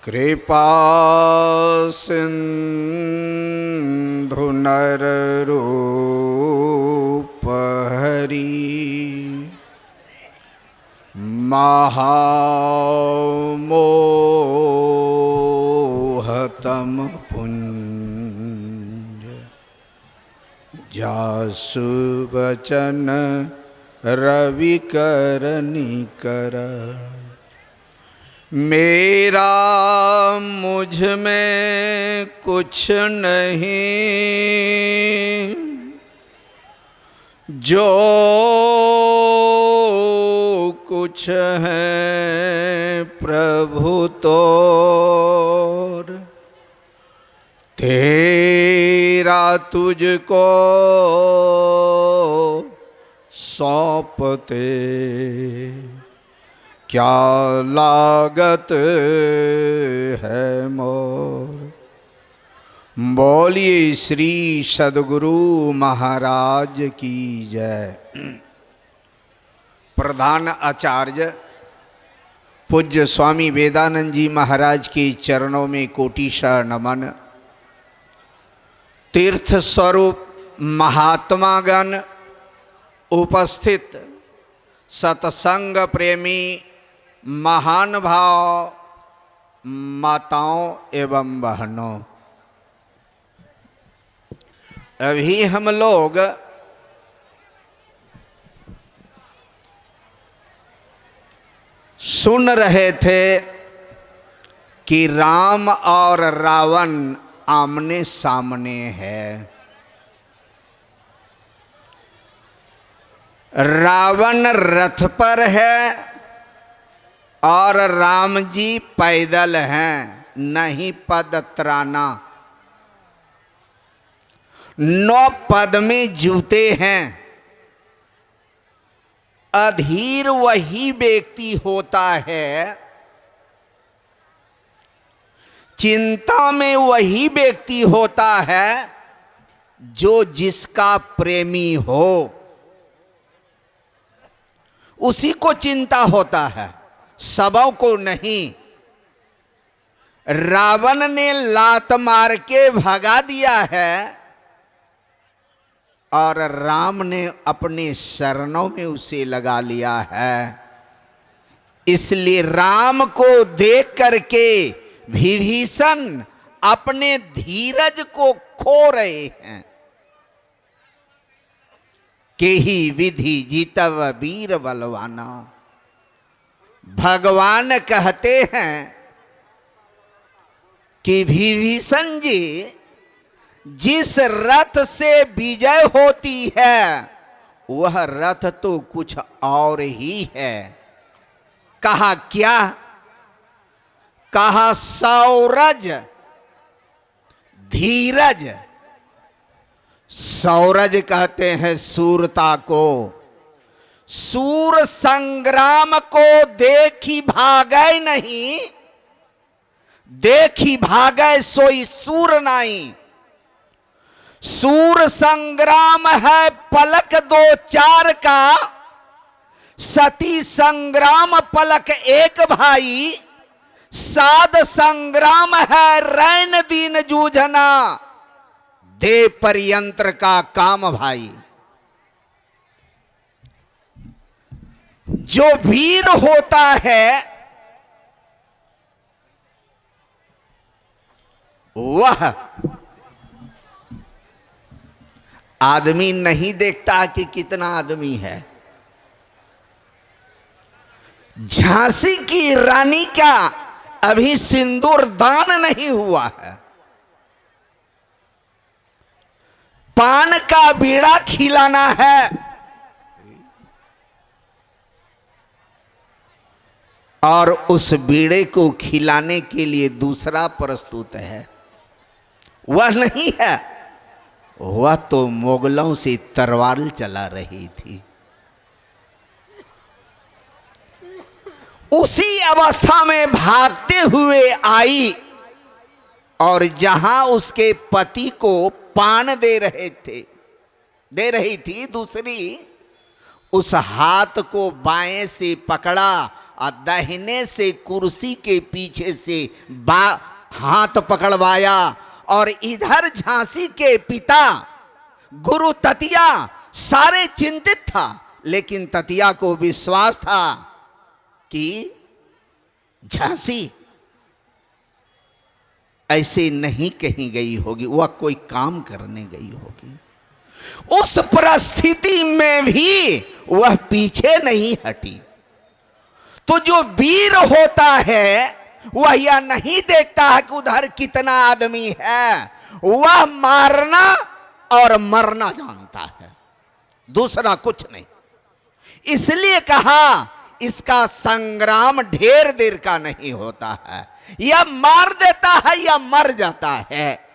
कृपा सिंधु नररूप हरि महामोहतम पुंज जासु बचन रविकर निकर मेरा मुझ में कुछ नहीं जो कुछ है प्रभु तोर तेरा तुझको सौंपते क्या लागत है मोर। बोलिए श्री सद्गुरु महाराज की जय। प्रधान आचार्य पूज्य स्वामी वेदानंद जी महाराज के चरणों में कोटिशा नमन। तीर्थ स्वरूप महात्मागण, उपस्थित सत्संग प्रेमी महान भाव माताओं एवं बहनों, अभी हम लोग सुन रहे थे कि राम और रावण आमने सामने है। रावण रथ पर है और राम जी पैदल हैं, नहीं पद त्राना। 9 पद में जूते हैं। अधीर वही व्यक्ति होता है, चिंता में वही व्यक्ति होता है जो जिसका प्रेमी हो, उसी को चिंता होता है, सबों को नहीं। रावण ने लात मार के भगा दिया है और राम ने अपने शरणों में उसे लगा लिया है। इसलिए राम को देख करके विभीषण अपने धीरज को खो रहे हैं। केहि विधि जीतव वीर बलवाना। भगवान कहते हैं कि विभीषण जी, जिस रथ से विजय होती है वह रथ तो कुछ और ही है। कहा क्या? कहा सौरज धीरज। सौरज कहते हैं सूरता को। सूर संग्राम को देखी भागै नहीं, देखी भागै सोई सूर नहीं। सूर संग्राम है पलक 2-4 का, सती संग्राम पलक 1 भाई। साध संग्राम है रैन दिन जूझना, दे परियंत्र का काम भाई। जो वीर होता है वह आदमी नहीं देखता कि कितना आदमी है। झांसी की रानी का अभी सिंदूर दान नहीं हुआ है, पान का बीड़ा खिलाना है, और उस बीड़े को खिलाने के लिए दूसरा प्रस्तुत है। वह नहीं है, वह तो मुगलों से तलवार चला रही थी। उसी अवस्था में भागते हुए आई और जहां उसके पति को पान दे रही थी दूसरी, उस हाथ को बाएं से पकड़ा और दाहिने से कुर्सी के पीछे से हाथ पकड़वाया। और इधर झांसी के पिता गुरु ततिया सारे चिंतित था, लेकिन ततिया को विश्वास था कि झांसी ऐसे नहीं कहीं गई होगी, वह कोई काम करने गई होगी। उस परिस्थिति में भी वह पीछे नहीं हटी। तो जो वीर होता है वह यह नहीं देखता है कि उधर कितना आदमी है, वह मारना और मरना जानता है, दूसरा कुछ नहीं। इसलिए कहा इसका संग्राम ढेर देर का नहीं होता है, या मार देता है या मर जाता है।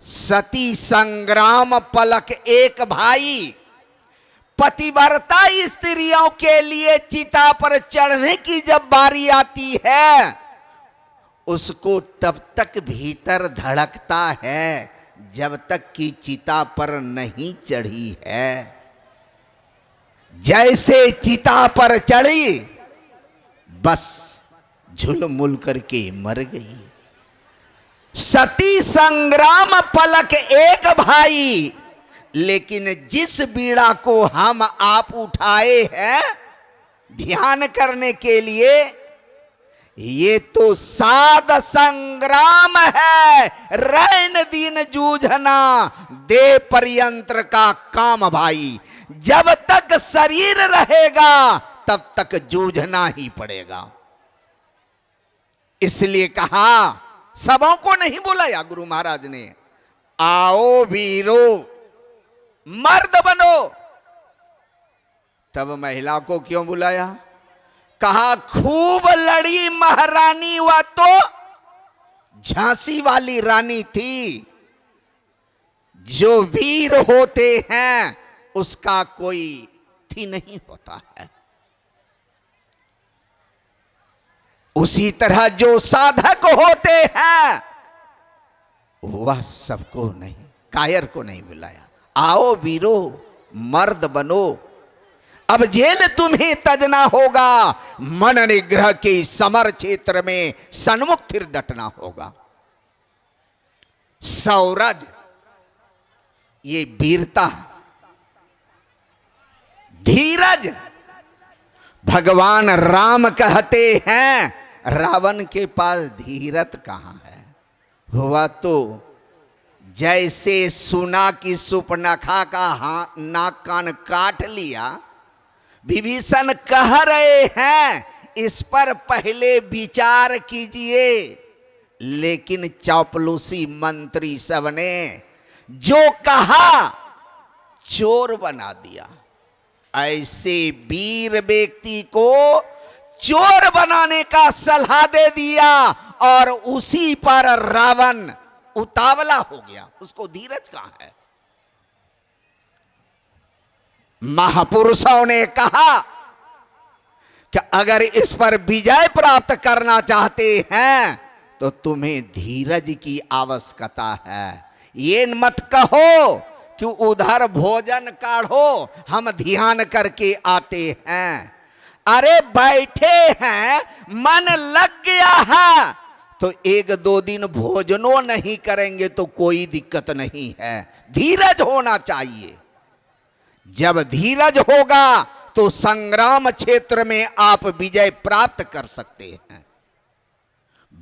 सती संग्राम पलक एक भाई। पतिव्रता स्त्रियों के लिए चिता पर चढ़ने की जब बारी आती है, उसको तब तक भीतर धड़कता है जब तक कि चिता पर नहीं चढ़ी है। जैसे चिता पर चढ़ी बस झुलमुल करके मर गई। सती संग्राम पलक एक भाई। लेकिन जिस बीड़ा को हम आप उठाए हैं ध्यान करने के लिए, ये तो साध संग्राम है। रैन दिन जूझना दे परयंत्र का काम भाई। जब तक शरीर रहेगा तब तक जूझना ही पड़ेगा। इसलिए कहा, सबों को नहीं बुलाया गुरु महाराज ने, आओ वीरो मर्द बनो। तब महिला को क्यों बुलाया? कहा खूब लड़ी महारानी, वह तो झांसी वाली रानी थी। जो वीर होते हैं उसका कोई थी नहीं होता है। उसी तरह जो साधक होते हैं वह सबको नहीं, कायर को नहीं बुलाया। आओ वीरो मर्द बनो, अब जेल तुम्हें तजना होगा। मन निग्रह के समर क्षेत्र में सन्मुख फिर डटना होगा। सौरज ये वीरता, धीरज भगवान राम कहते हैं रावण के पास धीरज कहां है। हुआ तो जैसे सुना कि सुपर्णखा का नाक कान काट लिया। विभीषण कह रहे हैं इस पर पहले विचार कीजिए, लेकिन चापलूसी मंत्री सब ने जो कहा चोर बना दिया। ऐसे वीर व्यक्ति को चोर बनाने का सलाह दे दिया और उसी पर रावण उतावला हो गया। उसको धीरज कहां है? महापुरुषों ने कहा कि अगर इस पर विजय प्राप्त करना चाहते हैं तो तुम्हें धीरज की आवश्यकता है। ये मत कहो कि उधर भोजन काढ़ो, हम ध्यान करके आते हैं। अरे बैठे हैं, मन लग गया है तो एक दो दिन भोजनो नहीं करेंगे तो कोई दिक्कत नहीं है। धीरज होना चाहिए। जब धीरज होगा तो संग्राम क्षेत्र में आप विजय प्राप्त कर सकते हैं।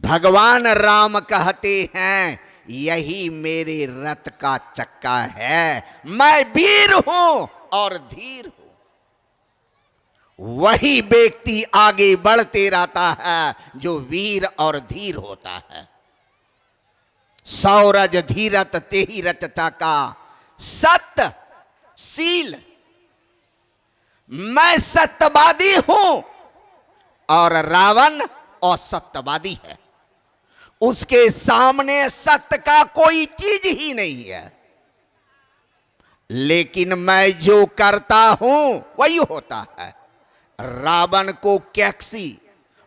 भगवान राम कहते हैं यही मेरे रथ का चक्का है, मैं वीर हूं और धीर हूं। वही व्यक्ति आगे बढ़ते रहता है जो वीर और धीर होता है। सौरज धीरत तेहि रथ चाका, सत्य शील, मैं सत्यवादी हूं और रावण असत्यवादी है। उसके सामने सत्य का कोई चीज ही नहीं है। लेकिन मैं जो करता हूं वही होता है। रावण को कैक्सी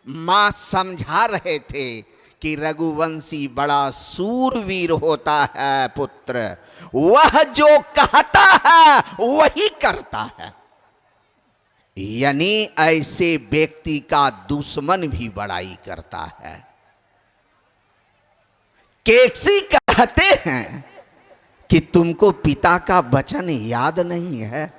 मां समझा रहे थे कि रघुवंशी बड़ा सूरवीर होता है पुत्र, वह जो कहता है वही करता है। यानी ऐसे व्यक्ति का दुश्मन भी बड़ाई करता है। केकसी कहते हैं कि तुमको पिता का वचन याद नहीं है।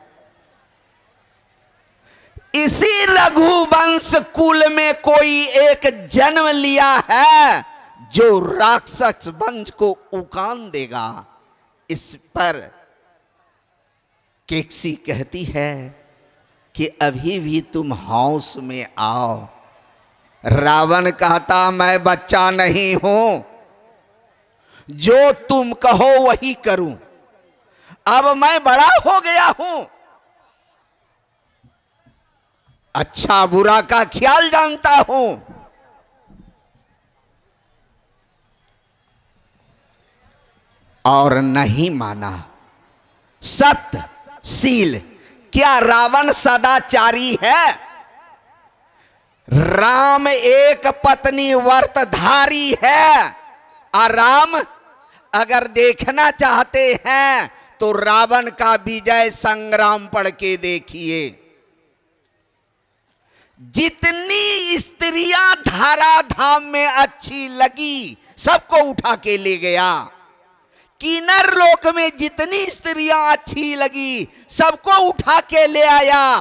इसी रघुवंश कुल में कोई एक जन्म लिया है जो राक्षस वंश को उकान देगा। इस पर केकसी कहती है कि अभी भी तुम होश में आओ। रावण कहता मैं बच्चा नहीं हूं, जो तुम कहो वही करूं, अब मैं बड़ा हो गया हूं, अच्छा बुरा का ख्याल जानता हूं। और नहीं माना। सत्यशील, क्या रावण सदाचारी है? राम एक पत्नी व्रतधारी है। और राम अगर देखना चाहते हैं तो रावण का विजय संग्राम पढ़ के देखिए। जितनी स्त्रियां धाराधाम में अच्छी लगी सबको उठा के ले गया। किन्नर लोक में जितनी स्त्रियां अच्छी लगी सबको उठा के ले आया।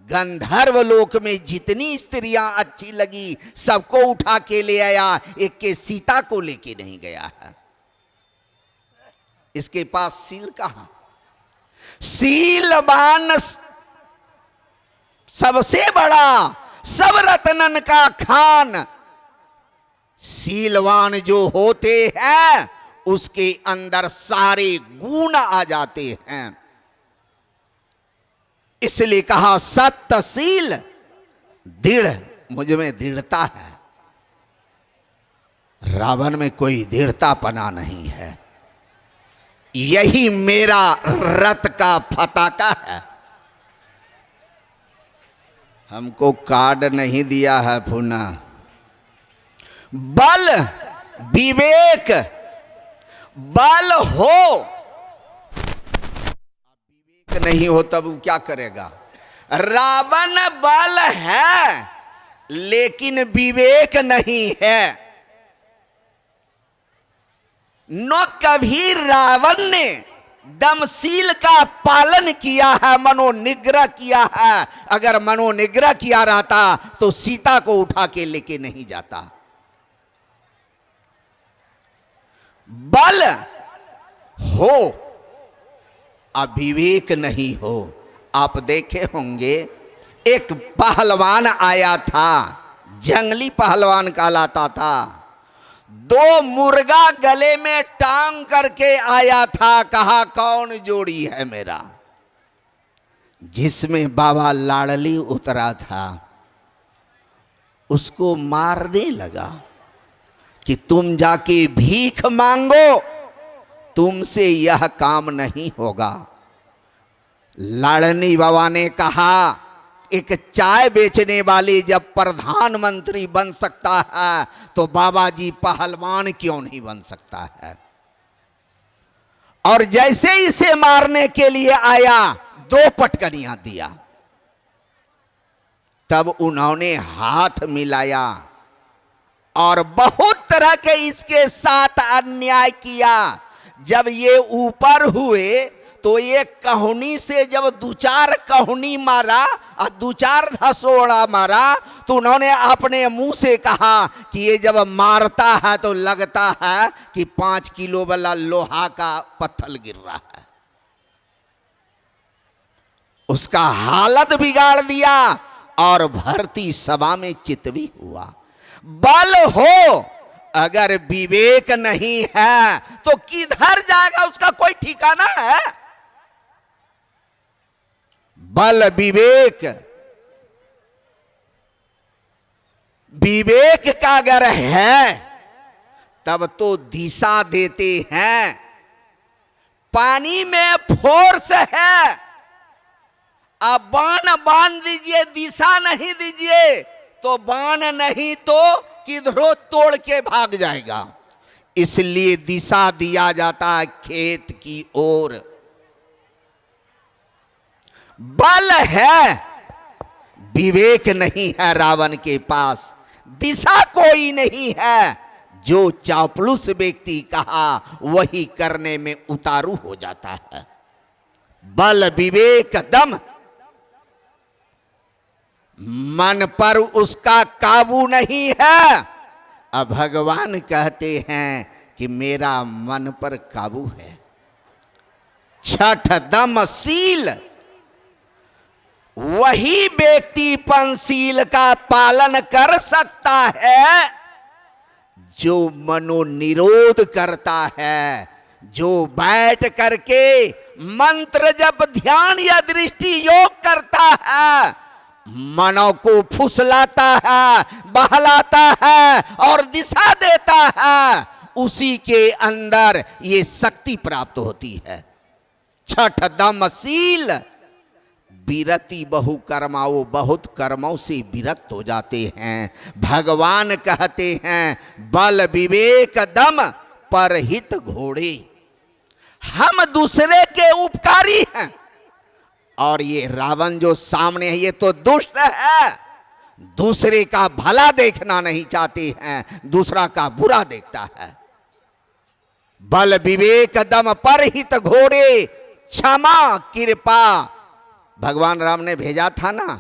गंधर्व लोक में जितनी स्त्रियां अच्छी लगी सबको उठा के ले आया। एक के सीता को लेके नहीं गया है। इसके पास सील कहां? सीलवान सबसे बड़ा, सब रत्नन का खान। सीलवान जो होते हैं उसके अंदर सारे गुण आ जाते हैं। इसलिए कहा सत्यशील, दृढ़, मुझ में दृढ़ता है। रावण में कोई दृढ़तापना नहीं है। यही मेरा रथ का फताका है। हमको कार्ड नहीं दिया है पुनः। बल विवेक बल हो, विवेक नहीं हो तब वो क्या करेगा? रावण बल है लेकिन विवेक नहीं है। न कभी रावण ने दमशील का पालन किया है, मनोनिग्रह किया है। अगर मनोनिग्रह किया रहता तो सीता को उठा के लेके नहीं जाता। बल हो, अविवेक नहीं हो। आप देखे होंगे एक पहलवान आया था, जंगली पहलवान कहलाता था। 2 मुर्गा गले में टांग करके आया था। कहा कौन जोड़ी है मेरा? जिसमें बाबा लाडली उतरा था उसको मारने लगा कि तुम जाके भीख मांगो, तुमसे यह काम नहीं होगा। लाडली बाबा ने कहा एक चाय बेचने वाले जब प्रधानमंत्री बन सकता है तो बाबा जी पहलवान क्यों नहीं बन सकता है? और जैसे इसे मारने के लिए आया 2 पटकनियां दिया। तब उन्होंने हाथ मिलाया और बहुत तरह के इसके साथ अन्याय किया। जब ये ऊपर हुए तो ये कहुनी से जब 2-4 कहुनी मारा और 2-4 धसोड़ा मारा तो उन्होंने अपने मुंह से कहा कि ये जब मारता है तो लगता है कि 5 किलो वाला लोहा का पत्थर गिर रहा है। उसका हालत बिगाड़ दिया और भर्ती सभा में चितवी हुआ। बल हो, अगर विवेक नहीं है तो किधर जाएगा? उसका कोई ठिकाना है? बल विवेक, विवेक का अगर है तब तो दिशा देते हैं। पानी में फोर्स है, अब बाण बांध दीजिए, दिशा नहीं दीजिए तो बाण नहीं तो किधरों तोड़ के भाग जाएगा। इसलिए दिशा दिया जाता है खेत की ओर। बल है विवेक नहीं है रावण के पास, दिशा कोई नहीं है। जो चापलूस व्यक्ति कहा वही करने में उतारू हो जाता है। बल विवेक दम, मन पर उसका काबू नहीं है। अब भगवान कहते हैं कि मेरा मन पर काबू है। छठ दम शील, वही व्यक्ति पंचशील का पालन कर सकता है जो मनोनिरोध करता है, जो बैठ करके मंत्र जप ध्यान या दृष्टि योग करता है, मनों को फुसलाता है, बहलाता है और दिशा देता है, उसी के अंदर ये शक्ति प्राप्त होती है। छठ दम शील, विरति बहु कर्माओ, बहुत कर्मों से विरक्त हो जाते हैं। भगवान कहते हैं बल विवेक दम परहित घोड़े, हम दूसरे के उपकारी हैं। और ये रावण जो सामने है ये तो दुष्ट है, दूसरे का भला देखना नहीं चाहते हैं, दूसरा का बुरा देखता है। बल विवेक दम परहित घोड़े, क्षमा कृपा, भगवान राम ने भेजा था ना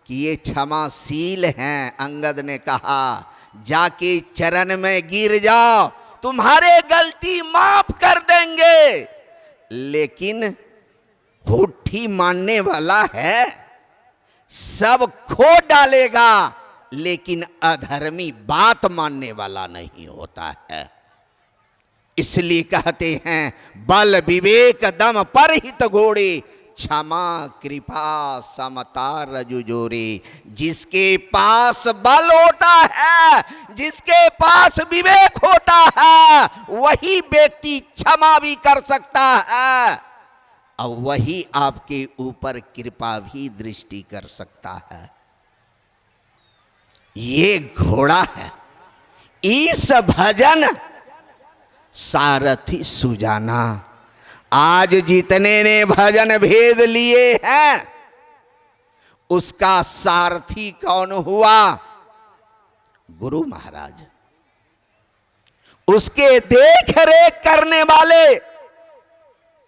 कि ये क्षमाशील हैं। अंगद ने कहा जाके चरण में गिर जाओ, तुम्हारे गलती माफ कर देंगे। लेकिन होठी मानने वाला है, सब खो डालेगा, लेकिन अधर्मी बात मानने वाला नहीं होता है। इसलिए कहते हैं बल विवेक दम परहित घोड़े, क्षमा कृपा समता रजु जोरे। जिसके पास बल होता है, जिसके पास विवेक होता है, वही व्यक्ति क्षमा भी कर सकता है और वही आपके ऊपर कृपा भी दृष्टि कर सकता है। ये घोड़ा है। इस भजन सारथी सुजाना, आज जितने ने भजन भेद लिए हैं उसका सारथी कौन हुआ? गुरु महाराज। उसके देख रेख करने वाले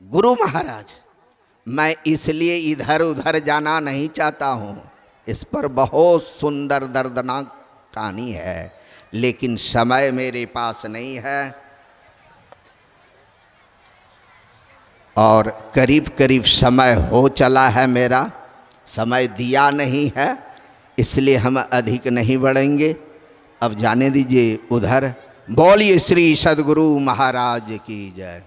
गुरु महाराज। मैं इसलिए इधर उधर जाना नहीं चाहता हूं, इस पर बहुत सुंदर दर्दनाक कहानी है, लेकिन समय मेरे पास नहीं है और करीब करीब समय हो चला है, मेरा समय दिया नहीं है, इसलिए हम अधिक नहीं बढ़ेंगे। अब जाने दीजिए उधर। बोलिए श्री सद्गुरु महाराज की जय।